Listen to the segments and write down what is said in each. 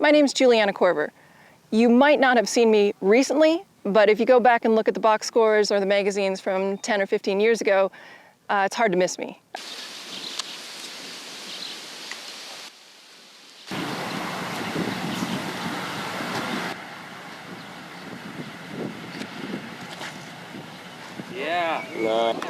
My name's Juliana Korver. You might not have seen me recently, but if you go back and look at the box scores or the magazines from 10 or 15 years ago, it's hard to miss me. Yeah. No.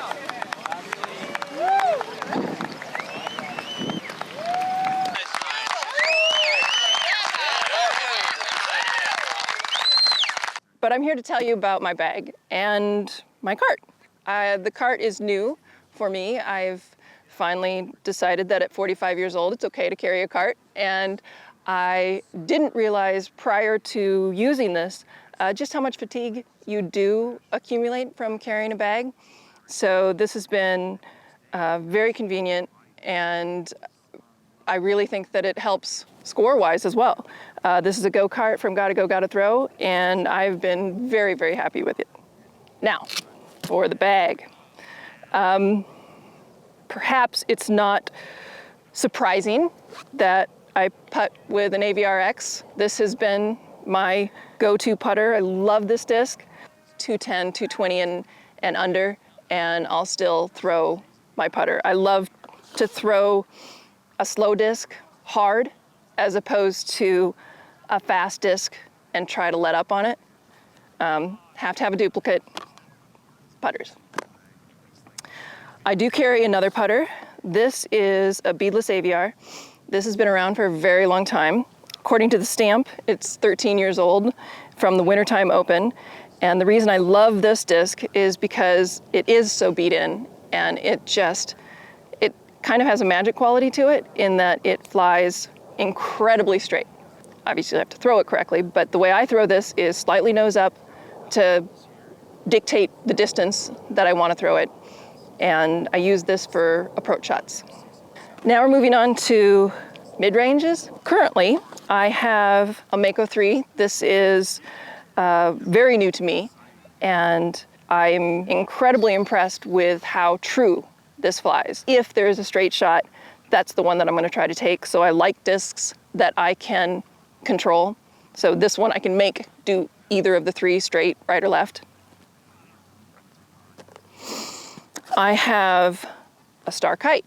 But I'm here to tell you about my bag and my cart. The cart is new for me. I've finally decided that at 45 years old, it's okay to carry a cart. And I didn't realize prior to using this just how much fatigue you do accumulate from carrying a bag. So this has been very convenient, and I really think that it helps score-wise as well. This is a go-kart from Gotta Go, Gotta Throw, and I've been very, very happy with it. Now, for the bag. Perhaps it's not surprising that I putt with an AVRX. This has been my go-to putter. I love this disc, 210, 220 and under, and I'll still throw my putter. I love to throw a slow disc hard as opposed to a fast disc and try to let up on it. Have to have a duplicate putters. I do carry another putter. This is a beadless AVR. This has been around for a very long time. According to the stamp, it's 13 years old from the Wintertime Open. And the reason I love this disc is because it is so beat in, and it kind of has a magic quality to it in that it flies incredibly straight. Obviously, you have to throw it correctly, but the way I throw this is slightly nose up to dictate the distance that I want to throw it. And I use this for approach shots. Now we're moving on to mid-ranges. Currently, I have a Mako 3. This is very new to me, and I'm incredibly impressed with how true this flies. If there's a straight shot, that's the one that I'm going to try to take. So I like discs that I can control. So this one I can make do either of the three, straight, right, or left. I have a Star Kite.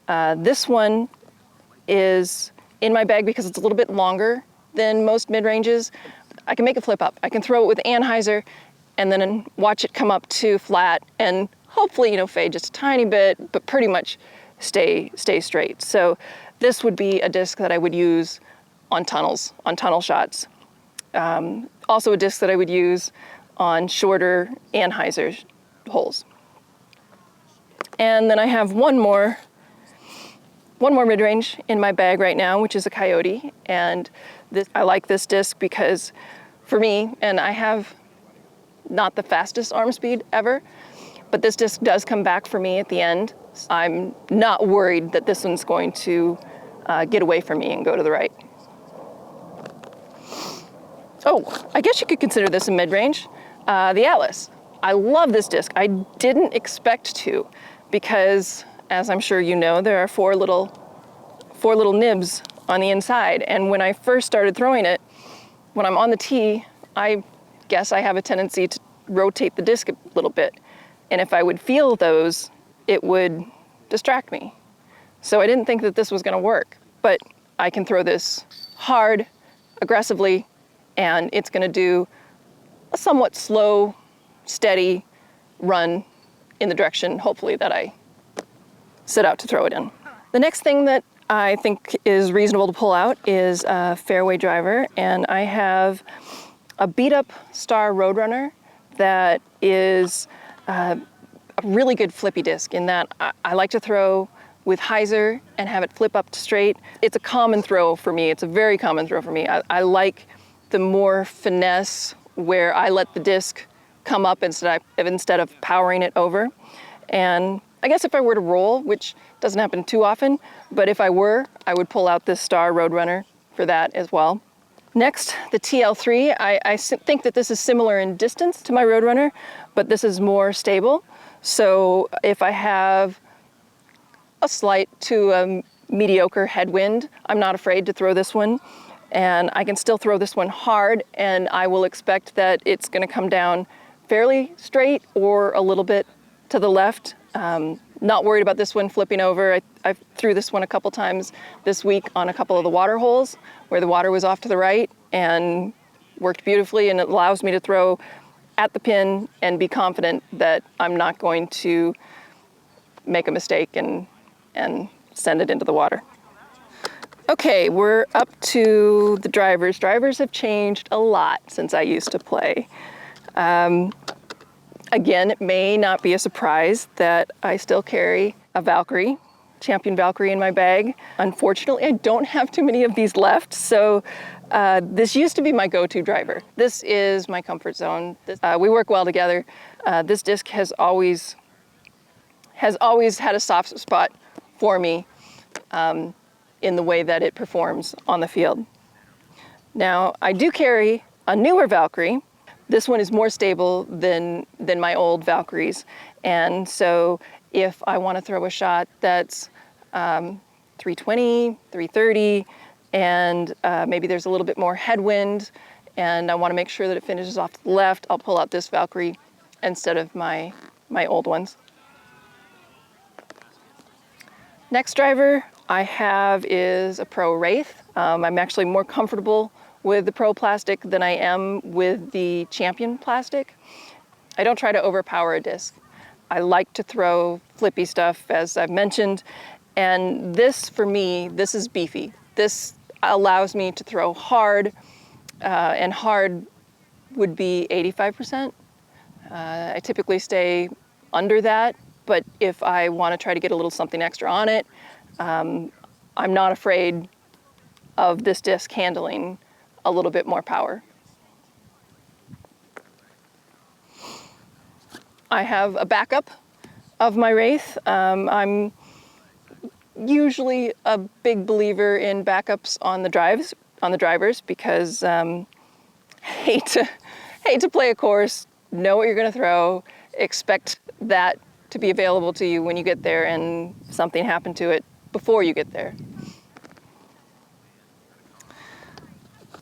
This one is in my bag because it's a little bit longer than most mid-ranges. I can make it flip up. I can throw it with Anheuser and then watch it come up to flat and hopefully, fade just a tiny bit, but pretty much stay straight. So this would be a disc that I would use on tunnels, on tunnel shots. Also a disc that I would use on shorter Anheuser holes. And then I have one more mid-range in my bag right now, which is a Coyote. And I like this disc because for me, and I have not the fastest arm speed ever, but this disc does come back for me at the end. I'm not worried that this one's going to get away from me and go to the right. Oh, I guess you could consider this a mid-range. The Atlas. I love this disc. I didn't expect to, because as I'm sure you know, there are four little nibs on the inside. And when I first started throwing it, when I'm on the tee, I guess I have a tendency to rotate the disc a little bit. And if I would feel those, it would distract me. So I didn't think that this was going to work, but I can throw this hard, aggressively, and it's going to do a somewhat slow, steady run in the direction, hopefully, that I set out to throw it in. The next thing that I think is reasonable to pull out is a fairway driver, and I have a beat-up Star Roadrunner that is a really good flippy disc in that I like to throw with hyzer and have it flip up to straight. It's a common throw for me. It's a very common throw for me. I like the more finesse where I let the disc come up instead of powering it over. And I guess if I were to roll, which doesn't happen too often, but if I were, I would pull out this Star Roadrunner for that as well. Next, the TL3. I think that this is similar in distance to my Roadrunner, but this is more stable. So if I have a slight to a mediocre headwind, I'm not afraid to throw this one. and I can still throw this one hard, and I will expect that it's going to come down fairly straight or a little bit to the left. Not worried about this one flipping over. I threw this one a couple times this week on a couple of the water holes where the water was off to the right, and worked beautifully, and it allows me to throw at the pin and be confident that I'm not going to make a mistake and send it into the water. Okay, we're up to the drivers. Drivers have changed a lot since I used to play. Again, it may not be a surprise that I still carry a Valkyrie, Champion Valkyrie in my bag. Unfortunately, I don't have too many of these left, so this used to be my go-to driver. This is my comfort zone. We work well together. This disc has always had a soft spot for me in the way that it performs on the field. Now, I do carry a newer Valkyrie. This one is more stable than my old Valkyries, and so if I want to throw a shot that's 320, 330, and maybe there's a little bit more headwind, and I want to make sure that it finishes off to the left, I'll pull out this Valkyrie instead of my old ones. Next driver I have is a Pro Wraith. I'm actually more comfortable with the Pro plastic than I am with the Champion plastic. I don't try to overpower a disc. I like to throw flippy stuff, as I've mentioned, and this, for me, this is beefy. This allows me to throw hard, and hard would be 85%. I typically stay under that, but if I want to try to get a little something extra on it, I'm not afraid of this disc handling a little bit more power. I have a backup of my Wraith. I'm usually a big believer in backups on the drivers because hate to play a course, know what you're going to throw, expect that to be available to you when you get there, and something happened to it before you get there.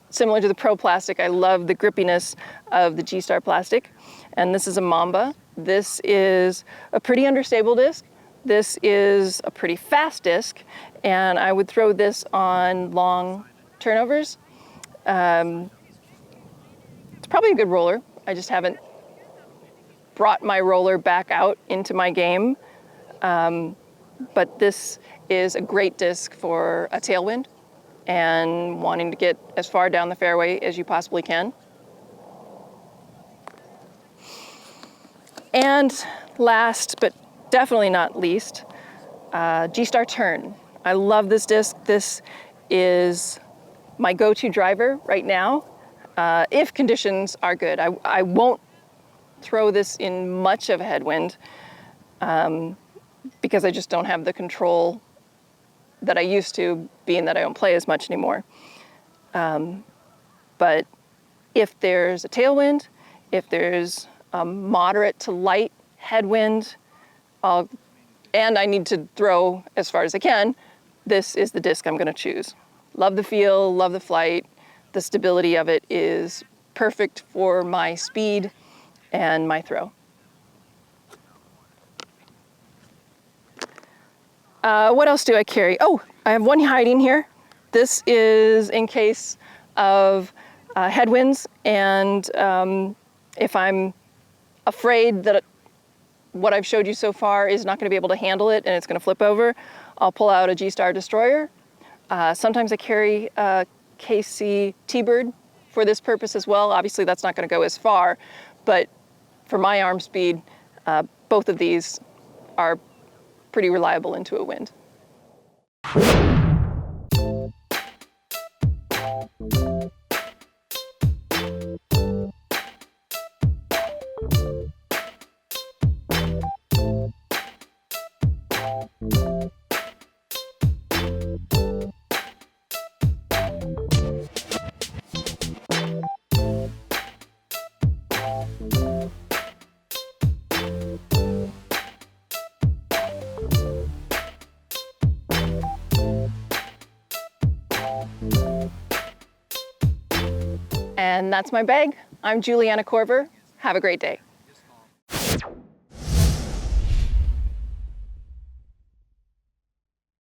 Similar to the Pro plastic, I love the grippiness of the G-Star plastic, and this is a Mamba. This is a pretty understable disc. This is a pretty fast disc, and I would throw this on long turnovers. It's probably a good roller. I just haven't brought my roller back out into my game, but this is a great disc for a tailwind and wanting to get as far down the fairway as you possibly can. And last, but definitely not least, G-Star Turn. I love this disc. This is my go-to driver right now, if conditions are good. I won't throw this in much of a headwind because I just don't have the control that I used to, being that I don't play as much anymore. But if there's a tailwind, if there's a moderate to light headwind, and I need to throw as far as I can, this is the disc I'm going to choose. Love the feel, love the flight. The stability of it is perfect for my speed and my throw. What else do I carry? Oh, I have one hiding here. This is in case of headwinds, and if I'm afraid that what I've showed you so far is not going to be able to handle it and it's going to flip over, I'll pull out a G-Star Destroyer. Sometimes I carry a KC T-Bird for this purpose as well. Obviously that's not going to go as far, but for my arm speed, both of these are pretty reliable into a wind. And that's my bag. I'm Juliana Korver. Have a great day.